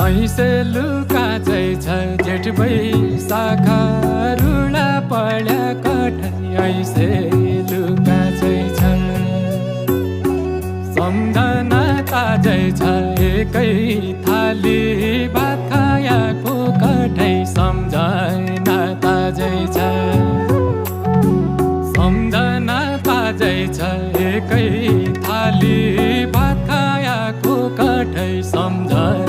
ऐसे लुका चाहिँ छ जेठ बैशाखा रुला पड्या कठै ऐसे लुका चाहिँ छ सम्झना ताजै छ एकै थाली भात खायाको कठै सम्झना ताजै छ सम्झना ताजै छ एकै थाली भात खायाको कठै सम्झना